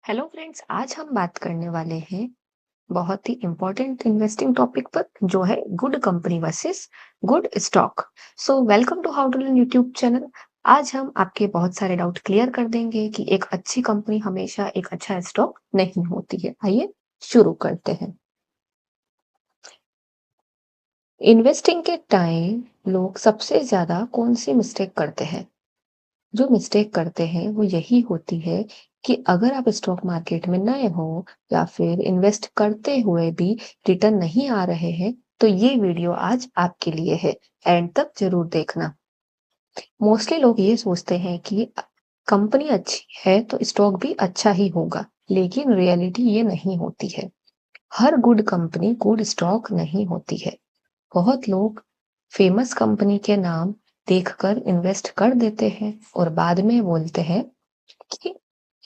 Hello friends, आज हम बात करने वाले हैं बहुत ही इम्पोर्टेंट इन्वेस्टिंग टॉपिक पर जो है good company versus good stock. So welcome to how to learn YouTube channel. आज हम आपके बहुत सारे डाउट क्लियर कर देंगे कि एक अच्छी कंपनी हमेशा एक अच्छा स्टॉक नहीं होती है। आइए शुरू करते हैं। इन्वेस्टिंग के टाइम लोग सबसे ज्यादा कौन सी मिस्टेक करते हैं? जो मिस्टेक करते हैं वो यही होती है कि अगर आप स्टॉक मार्केट में नए हो या फिर इन्वेस्ट करते हुए भी रिटर्न नहीं आ रहे हैं, तो ये वीडियो आज आपके लिए है। एंड तक जरूर देखना। मोस्टली लोग ये सोचते हैं कि कंपनी अच्छी है तो स्टॉक भी अच्छा ही होगा, लेकिन रियलिटी ये नहीं होती है। Her good company good stock नहीं होती है। बहुत लोग फेमस कंपनी के नाम देखकर इन्वेस्ट कर देते हैं और बाद में बोलते हैं कि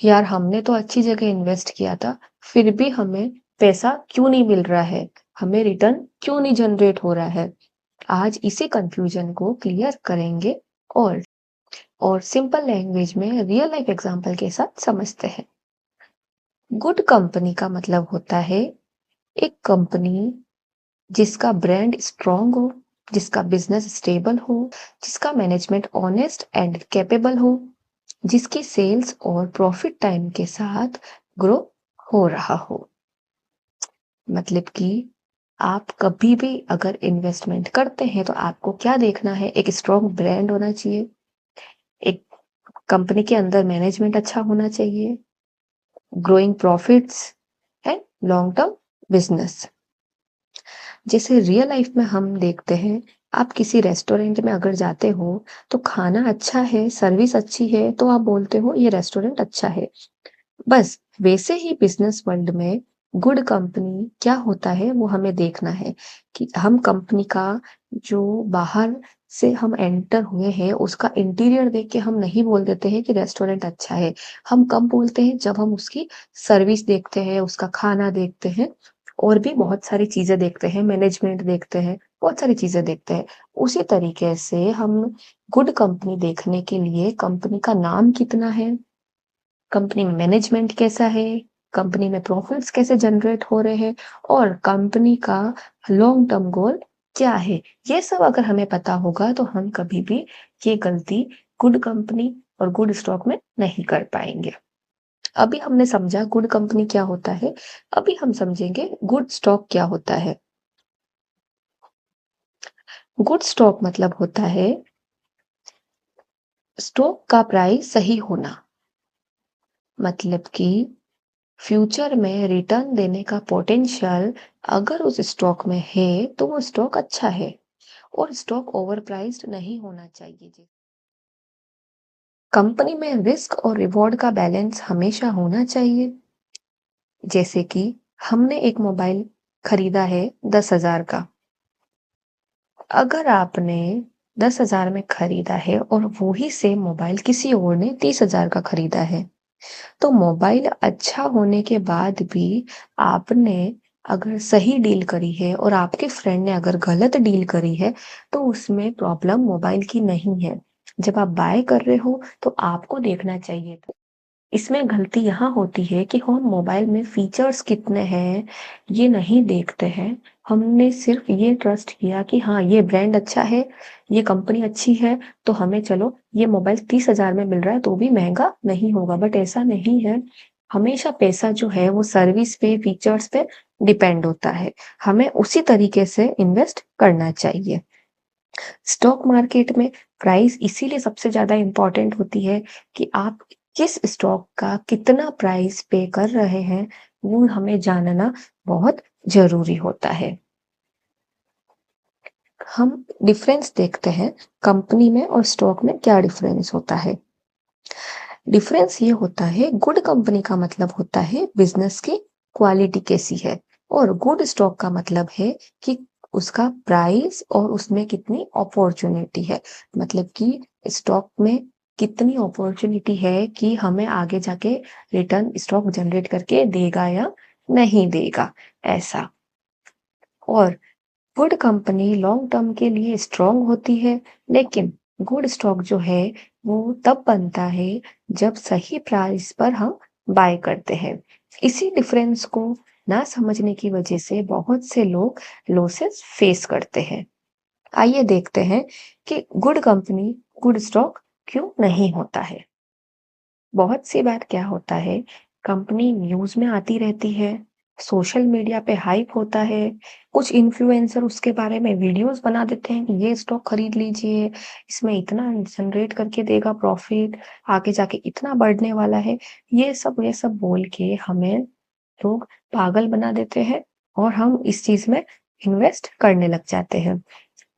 यार हमने तो अच्छी जगह इन्वेस्ट किया था, फिर भी हमें पैसा क्यों नहीं मिल रहा है, हमें रिटर्न क्यों नहीं जनरेट हो रहा है। आज इसी कंफ्यूजन को क्लियर करेंगे और सिंपल लैंग्वेज में रियल लाइफ एग्जांपल के साथ समझते हैं। गुड कंपनी का मतलब होता है एक कंपनी जिसका ब्रांड स्ट्रांग हो, जिसका बिजनेस स्टेबल हो, जिसका मैनेजमेंट ऑनेस्ट एंड कैपेबल हो, जिसकी सेल्स और प्रॉफिट टाइम के साथ ग्रो हो रहा हो। मतलब कि आप कभी भी अगर इन्वेस्टमेंट करते हैं तो आपको क्या देखना है? एक स्ट्रांग ब्रांड होना चाहिए, एक कंपनी के अंदर मैनेजमेंट अच्छा होना चाहिए, growing profits and long term business. जैसे रियल लाइफ में हम देखते हैं, आप किसी रेस्टोरेंट में अगर जाते हो तो खाना अच्छा है, सर्विस अच्छी है तो आप बोलते हो ये रेस्टोरेंट अच्छा है। बस वैसे ही बिजनेस वर्ल्ड में गुड कंपनी क्या होता है वो हमें देखना है कि हम कंपनी का जो बाहर से हम एंटर हुए हैं उसका इंटीरियर देख के हम नहीं बोल देते हैं कि रेस्टोरेंट अच्छा है। हम कब बोलते हैं? जब हम उसकी सर्विस देखते हैं, उसका खाना देखते हैं और भी बहुत सारी चीजें देखते हैं, मैनेजमेंट देखते हैं, बहुत सारी चीजें देखते हैं। उसी तरीके से हम गुड कंपनी देखने के लिए कंपनी का नाम कितना है, कंपनी में मैनेजमेंट कैसा है, कंपनी में प्रॉफिट्स कैसे जनरेट हो रहे हैं और कंपनी का लॉन्ग टर्म गोल क्या है। ये सब अगर हमें पता होगा तो हम कभी भी ये गलती गुड कंपनी और गुड स्टॉक में नहीं कर पाएंगे। अभी हमने समझा गुड कंपनी क्या होता है, अभी हम समझेंगे गुड स्टॉक क्या होता है। गुड स्टॉक मतलब होता है स्टॉक का प्राइस सही होना। मतलब कि फ्यूचर में रिटर्न देने का पोटेंशियल अगर उस स्टॉक में है तो वो स्टॉक अच्छा है और स्टॉक ओवर प्राइस्ड नहीं होना चाहिए। जी, कंपनी में रिस्क और रिवॉर्ड का बैलेंस हमेशा होना चाहिए। जैसे कि हमने एक मोबाइल खरीदा है 10,000 का। अगर आपने 10,000 में खरीदा है और वही सेम मोबाइल किसी और ने 30,000 का खरीदा है, तो मोबाइल अच्छा होने के बाद भी आपने अगर सही डील करी है और आपके फ्रेंड ने अगर गलत डील करी है, तो उसमें प्रॉब्लम मोबाइल की नहीं है। जब आप बाय कर रहे हो तो आपको देखना चाहिए था। इसमें गलती यहाँ होती है कि हम मोबाइल में फीचर्स कितने हैं ये नहीं देखते हैं। हमने सिर्फ ये ट्रस्ट किया कि हाँ ये ब्रांड अच्छा है, ये कंपनी अच्छी है, तो हमें चलो ये मोबाइल 30,000 में मिल रहा है तो भी महंगा नहीं होगा। बट ऐसा नहीं है। हमेशा पैसा जो है वो सर्विस पे, फीचर्स पे डिपेंड होता है। हमें उसी तरीके से इन्वेस्ट करना चाहिए। स्टॉक मार्केट में प्राइस इसीलिए सबसे ज्यादा इंपॉर्टेंट होती है कि आप किस स्टॉक का कितना प्राइस पे कर रहे हैं वो हमें जानना बहुत जरूरी होता है। हम डिफरेंस देखते हैं कंपनी में और स्टॉक में क्या डिफरेंस होता है। डिफरेंस ये होता है, गुड कंपनी का मतलब होता है बिजनेस की क्वालिटी कैसी है और गुड स्टॉक का मतलब है कि उसका प्राइस और उसमें कितनी अपॉर्चुनिटी है। मतलब कि स्टॉक में कितनी अपॉर्चुनिटी है कि हमें आगे जाके रिटर्न स्टॉक जनरेट करके देगा या नहीं देगा, ऐसा। और गुड कंपनी लॉन्ग टर्म के लिए स्ट्रांग होती है, लेकिन गुड स्टॉक जो है वो तब बनता है जब सही प्राइस पर हम बाय करते हैं। इसी डिफरेंस को ना समझने की वजह से बहुत से लोग लॉसेस फेस करते हैं। आइए देखते हैं कि गुड कंपनी, गुड स्टॉक क्यों नहीं होता है। बहुत सी बार क्या होता है, कंपनी न्यूज़ में आती रहती है, सोशल मीडिया पे हाइप होता है, कुछ इन्फ्लुएंसर उसके बारे में वीडियोस बना देते हैं कि ये स्टॉक खरीद लीजिए, इसमें इतना जनरेट करके देगा प्रॉफिट, आगे जाके इतना बढ़ने वाला है। ये सब बोल के हमें लोग पागल बना देते हैं और हम इस चीज़ में इन्वेस्ट करने लग जाते हैं।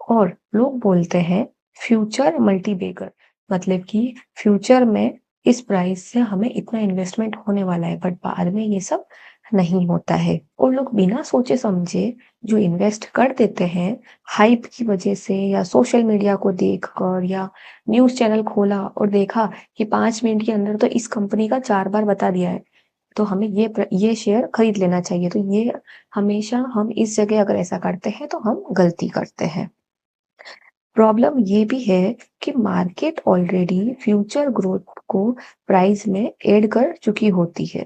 और लोग बोलते हैं फ्यूचर मल्टीबैगर, मतलब कि फ्यूचर में इस प्राइस से हमें इतना इन्वेस्टमेंट होने वाला है, बट बाद में ये सब नहीं होता है। और लोग बिना सोचे समझे जो इन्वेस्ट कर देते हैं हाइप की वजह से, या सोशल मीडिया को देखकर, या न्यूज़ चैनल खोला और देखा कि 5 मिनट के अंदर तो इस कंपनी का 4 बार बता दिया है, तो हमें ये शेयर खरीद लेना चाहिए। तो ये हमेशा हम इस जगह अगर ऐसा करते हैं तो हम गलती करते हैं। प्रॉब्लम ये भी है कि मार्केट ऑलरेडी फ्यूचर ग्रोथ को प्राइस में ऐड कर चुकी होती है।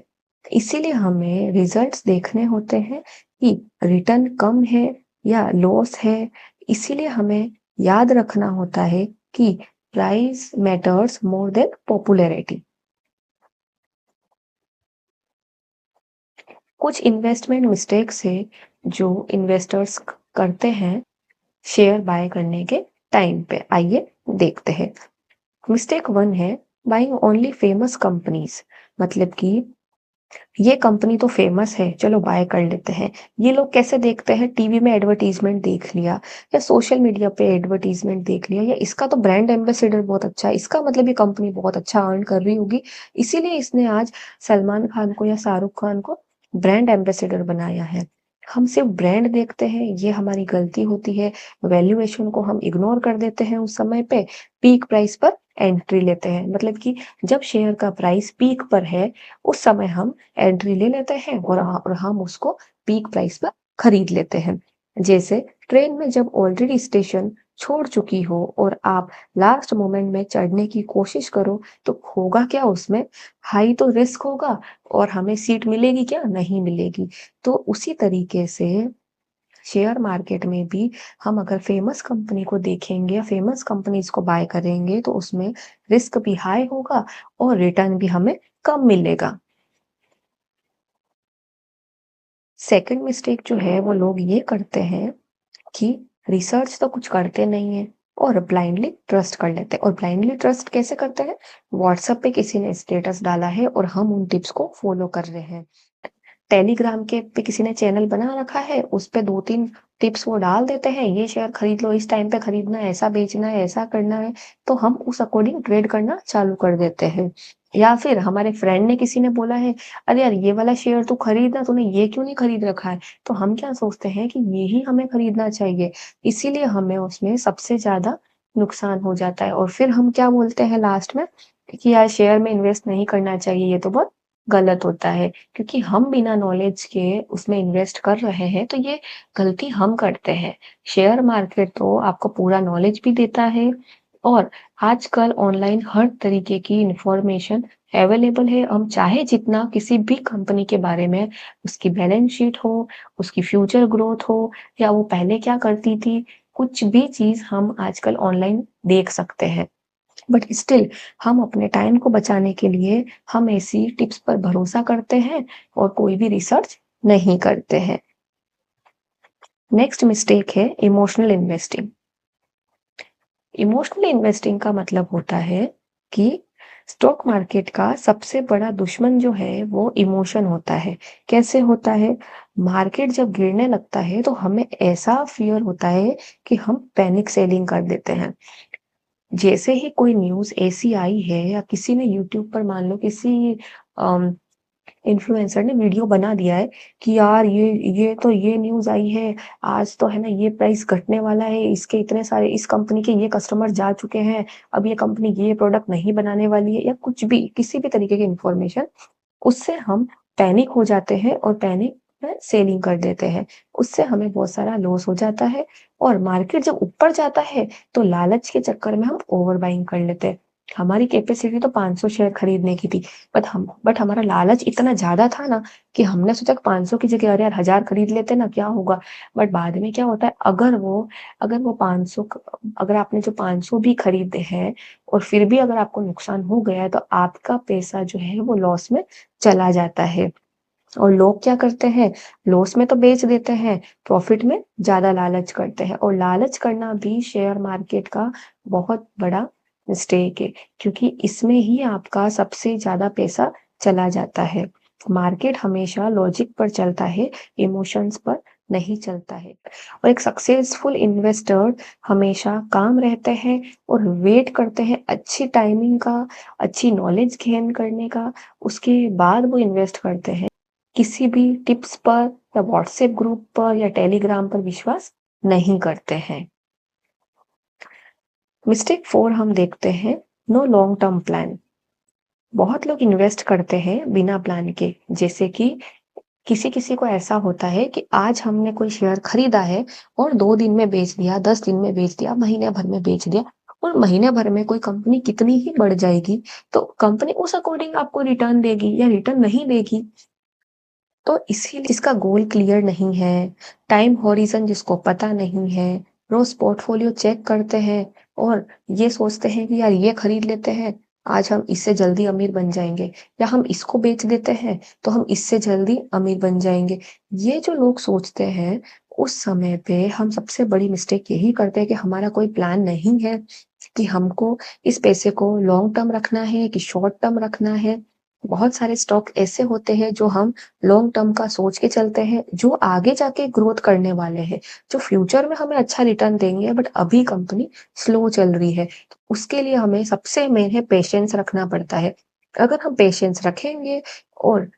इसीलिए हमें रिजल्ट्स देखने होते हैं कि रिटर्न कम है या लॉस है। इसीलिए हमें याद रखना होता है कि price matters more than popularity. कुछ इन्वेस्टमेंट मिस्टेक्स है जो इन्वेस्टर्स करते हैं शेयर बाय करने के टाइम पे। आइए देखते हैं। मिस्टेक 1 है बाइंग ओनली फेमस कंपनीज, मतलब कि ये कंपनी तो फेमस है, चलो बाय कर लेते हैं। ये लोग कैसे देखते हैं, टीवी में एडवर्टीजमेंट देख लिया, या सोशल मीडिया पे एडवर्टीजमेंट देख लिया, या इसका तो ब्रांड एम्बेसडर बहुत अच्छा है, इसका मतलब ये कंपनी बहुत अच्छा अर्न कर रही होगी, इसीलिए इसने आज सलमान खान को या शाहरुख खान को ब्रांड एम्बेसडर बनाया है। हम सिर्फ ब्रांड देखते हैं, ये हमारी गलती होती है। वैल्यूएशन को हम इग्नोर कर देते हैं उस समय पे, पीक प्राइस पर एंट्री लेते हैं, मतलब कि जब शेयर का प्राइस पीक पर है उस समय हम एंट्री ले लेते हैं और हम उसको पीक प्राइस पर खरीद लेते हैं। जैसे ट्रेन में जब ऑलरेडी स्टेशन छोड़ चुकी हो और आप लास्ट मोमेंट में चढ़ने की कोशिश करो, तो होगा क्या उसमें, हाई तो रिस्क होगा और हमें सीट मिलेगी क्या, नहीं मिलेगी। तो उसी तरीके से शेयर मार्केट में भी हम अगर फेमस कंपनी को देखेंगे या फेमस कंपनीज को बाय करेंगे तो उसमें रिस्क भी हाई होगा और रिटर्न भी हमें कम मिलेगा। सेकंड मिस्टेक जो है वो लोग ये करते हैं कि रिसर्च तो कुछ करते नहीं है और ब्लाइंडली ट्रस्ट कर लेते हैं। और ब्लाइंडली ट्रस्ट कैसे करते हैं, व्हाट्सएप पे किसी ने स्टेटस डाला है और हम उन टिप्स को फॉलो कर रहे हैं, टेलीग्राम के पे किसी ने चैनल बना रखा है, उस पे 2-3 टिप्स वो डाल देते हैं, ये शेयर खरीद लो, इस टाइम पे खरीदना है, ऐसा बेचना है, ऐसा करना है, तो हम उस अकॉर्डिंग ट्रेड करना चालू कर देते हैं। या फिर हमारे फ्रेंड ने किसी ने बोला है, अरे यार ये वाला शेयर तू खरीद ना, तूने ये क्यों नहीं खरीद रखा है, तो हम क्या सोचते हैं कि ये ही हमें खरीदना चाहिए, इसीलिए हमें उसमें सबसे ज्यादा नुकसान हो जाता है। और फिर हम क्या बोलते हैं लास्ट में कि यार शेयर में इन्वेस्ट नहीं करना चाहिए, ये तो बहुत गलत होता है, क्योंकि हम बिना नॉलेज के उसमें इन्वेस्ट कर रहे हैं, तो ये गलती हम करते हैं। शेयर मार्केट तो आपको पूरा नॉलेज भी देता है और आजकल ऑनलाइन हर तरीके की इंफॉर्मेशन अवेलेबल है। हम चाहे जितना किसी भी कंपनी के बारे में, उसकी बैलेंस शीट हो, उसकी फ्यूचर ग्रोथ हो, या वो पहले क्या करती थी, कुछ भी चीज हम आजकल ऑनलाइन देख सकते हैं। बट स्टिल हम अपने टाइम को बचाने के लिए हम ऐसी टिप्स पर भरोसा करते हैं और कोई भी रिसर्च नहीं करते हैं। नेक्स्ट मिस्टेक है इमोशनल इन्वेस्टिंग। इमोशनल इन्वेस्टिंग का मतलब होता है कि स्टॉक मार्केट का सबसे बड़ा दुश्मन जो है वो इमोशन होता है। कैसे होता है, मार्केट जब गिरने लगता है तो हमें ऐसा फियर होता है कि हम पैनिक सेलिंग कर देते हैं। जैसे ही कोई न्यूज़ ऐसी आई है या किसी ने यूट्यूब पर, मान लो किसी इन्फ्लुएंसर ने वीडियो बना दिया है कि यार ये न्यूज़ आई है, आज तो है ना ये प्राइस घटने वाला है, इसके इतने सारे, इस कंपनी के ये कस्टमर जा चुके हैं, अब ये कंपनी ये प्रोडक्ट नहीं बनाने वाली है, या कुछ भी किसी भी तरीके की इंफॉर्मेशन, उससे हम पैनिक हो जाते हैं और पैनिक में सेलिंग कर देते हैं। उससे हमें बहुत सारा लॉस हो जाता है। और मार्केट जब ऊपर जाता है तो लालच के चक्कर में हम ओवर बाइंग कर लेते हैं। हमारी कैपेसिटी तो 500 शेयर खरीदने की थी, बट हमारा लालच इतना ज़्यादा था ना कि हमने सोचा कि 500 की जगह अरे यार 1000 खरीद लेते ना, क्या होगा? बट बाद में क्या होता है, अगर वो 500 अगर आपने जो 500 भी खरीदे हैं और फिर भी अगर आपको नुकसान हो गया है, तो आपका पैसा जो है वो लॉस में चला जाता है। और लोग क्या करते हैं, लॉस में तो बेच देते हैं, प्रॉफिट में ज़्यादा लालच करते हैं, और लालच करना भी शेयर मार्केट का बहुत बड़ा मिस्टेक है, क्योंकि इसमें ही आपका सबसे ज़्यादा पैसा चला जाता है। मार्केट हमेशा लॉजिक पर चलता है, इमोशंस पर नहीं चलता है। और एक सक्सेसफुल इन्वेस्टर हमेशा काम रहते हैं और वेट करते हैं अच्छी टाइमिंग का, अच्छी नॉलेज गेन करने का, उसके बाद वो इन्वेस्ट करते हैं। किसी भी टिप्स पर या व्हाट्सएप ग्रुप पर या टेलीग्राम पर विश्वास नहीं करते हैं। मिस्टेक 4 हम देखते हैं, नो लॉन्ग टर्म प्लान। बहुत लोग इन्वेस्ट करते हैं बिना प्लान के, जैसे कि किसी-किसी को ऐसा होता है कि आज हमने कोई शेयर खरीदा है और 2 दिन में बेच दिया, 10 दिन में बेच दिया, महीने भर में बेच दिया, और महीने भर में कोई कंपनी कितनी ही बढ़ जाएगी, तो कंपनी उस अकॉर्डिंग आपको रिटर्न देगी या रिटर्न नहीं देगी। तो इसीलिए जिसका गोल क्लियर नहीं है, टाइम हॉरिज़न जिसको पता नहीं है, रोज़ पोर्टफोलियो चेक करते हैं और ये सोचते हैं कि यार ये खरीद लेते हैं, आज हम इससे जल्दी अमीर बन जाएँगे, या हम इसको बेच देते हैं, तो हम इससे जल्दी अमीर बन जाएँगे। ये जो लोग सोचते हैं, उस समय पे हम सबसे बड़ी मिस्टेक यही करते हैं कि हमारा कोई प्लान नहीं है कि हमको इस पैसे को लॉन्ग टर्म रखना है कि शॉर्ट टर्म रखना है। बहुत सारे स्टॉक ऐसे होते हैं जो हम लॉन्ग टर्म का सोच के चलते हैं, जो आगे जाके ग्रोथ करने वाले हैं, जो फ्यूचर में हमें अच्छा रिटर्न देंगे, बट अभी कंपनी स्लो चल रही है। तो उसके लिए हमें सबसे मेन है पेशेंस रखना पड़ता है। अगर हम पेशेंस रखेंगे और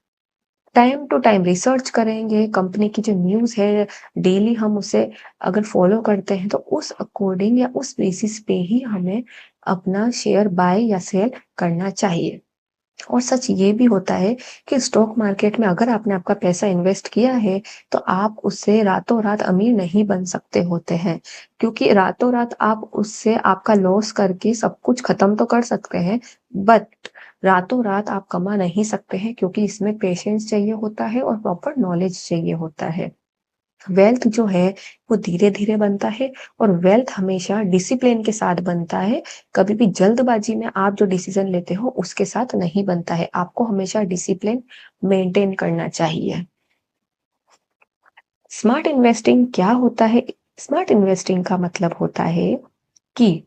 टाइम टू टाइम रिसर्च करेंगे, कंपनी की जो न्यूज़ है, डेली हम उसे अगर फॉलो करते हैं, तो उस अकॉर्डिंग या उस बेसिस पे ही हमें अपना शेयर बाय या सेल करना चाहिए। और सच ये भी होता है कि स्टॉक मार्केट में अगर आपने आपका पैसा इन्वेस्ट किया है, तो आप उससे रातों-रात अमीर नहीं बन सकते होते हैं। क्योंकि रातों-रात आप उससे आपका लॉस करके सब कुछ खत्म तो कर सकते हैं, बट रातों-रात आप कमा नहीं सकते हैं, क्योंकि इसमें पेशेंस चाहिए होता है और प्रॉपर नॉलेज चाहिए होता है। वेल्थ जो है वो धीरे-धीरे बनता है, और वेल्थ हमेशा डिसिप्लिन के साथ बनता है। कभी भी जल्दबाजी में आप जो डिसीज़न लेते हो उसके साथ नहीं बनता है। आपको हमेशा डिसिप्लिन मेंटेन करना चाहिए। स्मार्ट इन्वेस्टिंग क्या होता है? स्मार्ट इन्वेस्टिंग का मतलब होता है कि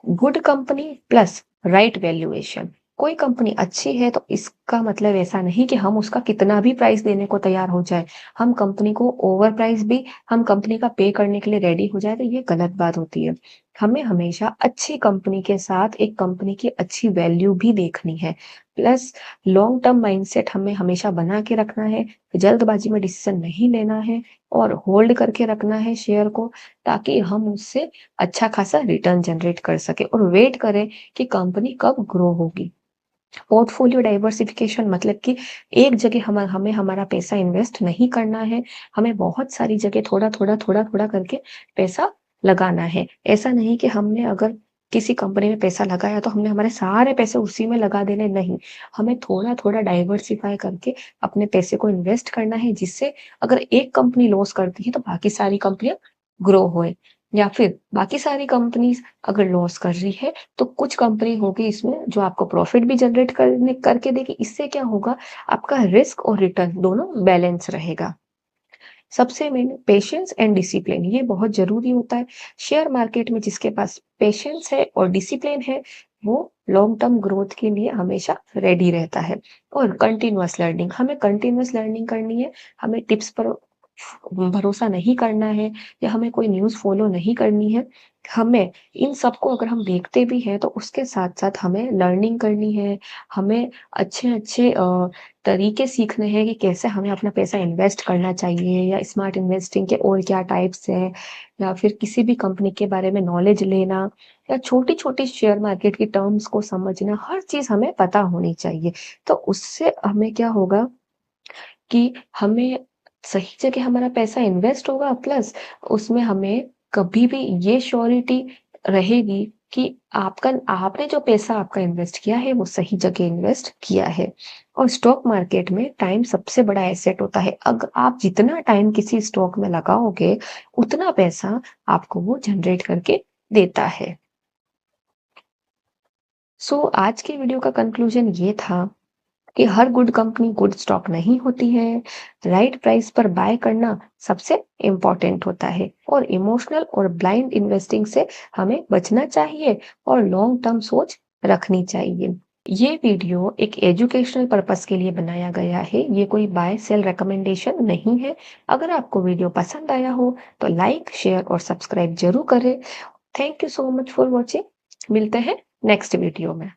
good company plus right valuation. कोई कंपनी अच्छी है तो इसका मतलब ऐसा नहीं कि हम उसका कितना भी प्राइस देने को तैयार हो जाए। हम कंपनी को ओवर प्राइस भी हम कंपनी का पे करने के लिए रेडी हो जाए, तो ये गलत बात होती है। हमें हमेशा अच्छी कंपनी के साथ एक कंपनी की अच्छी वैल्यू भी देखनी है। प्लस लॉन्ग टर्म माइंडसेट हमें हमेशा बना के रखना है, जल्दबाजी में डिसीज़न नहीं लेना है और होल्ड करके रखना है शेयर को, ताकि हम उससे अच्छा खासा रिटर्न जनरेट कर सकें और वेट करें कि कंपनी कब ग्रो होगी। पोर्टफोलियो डाइवर्सिफिकेशन मतलब कि एक जगह हमें हमारा पैसा इन्वेस्ट नहीं करना है, हमें बहुत सारी जगह थोड़ा-थोड़ा, थोड़ा-थोड़ा करके पैसा लगाना है। ऐसा नहीं कि हमने अगर किसी कंपनी में पैसा लगाया तो हमने हमारे सारे पैसे उसी में लगा देने, नहीं। हमें थोड़ा-थोड़ा डाइवर्सिफ़ाई करके अपने पैसे को इन्वेस्ट करना है, जिससे अगर एक कंपनी लॉस करती है तो बाकी सारी कंपनियाँ ग्रो होएँ, या फिर बाकी सारी कंपनीज़ अगर लॉस कर रही है तो कुछ कंपनी होगी इसमें जो आपको प्रॉफिट भी जनरेट करने करके देगी। इससे क्या होगा, आपका रिस्क और रिटर्न दोनों बैलेंस रहेगा। सबसे मेन पेशेंस एंड डिसिप्लिन, ये बहुत ज़रूरी होता है। शेयर मार्केट में जिसके पास पेशेंस है और डिसिप्लिन है, वो लॉन्ग टर्म ग्रोथ के लिए हमेशा रेडी रहता है। और कंटीन्यूअस लर्निंग, हमें कंटीन्यूअस लर्निंग करनी है, हमें टिप्स पर भरोसा नहीं करना है या हमें कोई न्यूज़ फ़ॉलो नहीं करनी है। हमें इन सबको अगर हम देखते भी हैं तो उसके साथ-साथ हमें लर्निंग करनी है, हमें अच्छे-अच्छे तरीके सीखने हैं कि कैसे हमें अपना पैसा इन्वेस्ट करना चाहिए, या स्मार्ट इन्वेस्टिंग के और क्या टाइप्स हैं, या फिर किसी भी कंपनी के बारे में नॉलेज लेना, या छोटी-छोटी शेयर मार्केट की टर्म्स को समझना, हर चीज़ हमें पता होनी चाहिए। तो उससे हमें क्या होगा कि हमें सही जगह हमारा पैसा इन्वेस्ट होगा, प्लस उसमें हमें कभी भी ये श्योरिटी रहेगी कि आपने जो पैसा आपका इन्वेस्ट किया है वो सही जगह इन्वेस्ट किया है। और स्टॉक मार्केट में टाइम सबसे बड़ा एसेट होता है। अगर आप जितना टाइम किसी स्टॉक में लगाओगे, उतना पैसा आपको वो जनरेट करके देता है। सो आज की वीडियो का कंक्लूजन ये था कि her good company good stock नहीं होती है। राइट प्राइस पर बाय करना सबसे इम्पोर्टेंट होता है और इमोशनल और ब्लाइंड इन्वेस्टिंग से हमें बचना चाहिए और लॉन्ग टर्म सोच रखनी चाहिए। ये वीडियो एक एजुकेशनल पर्पस के लिए बनाया गया है। ये कोई बाय सेल रिकमेंडेशन नहीं है। अगर आपको वीडियो पसंद आया हो तो लाइक, शेयर और सब्सक्राइब जरूर करें। Thank you so much for watching. मिलते हैं नेक्स्ट वीडियो में।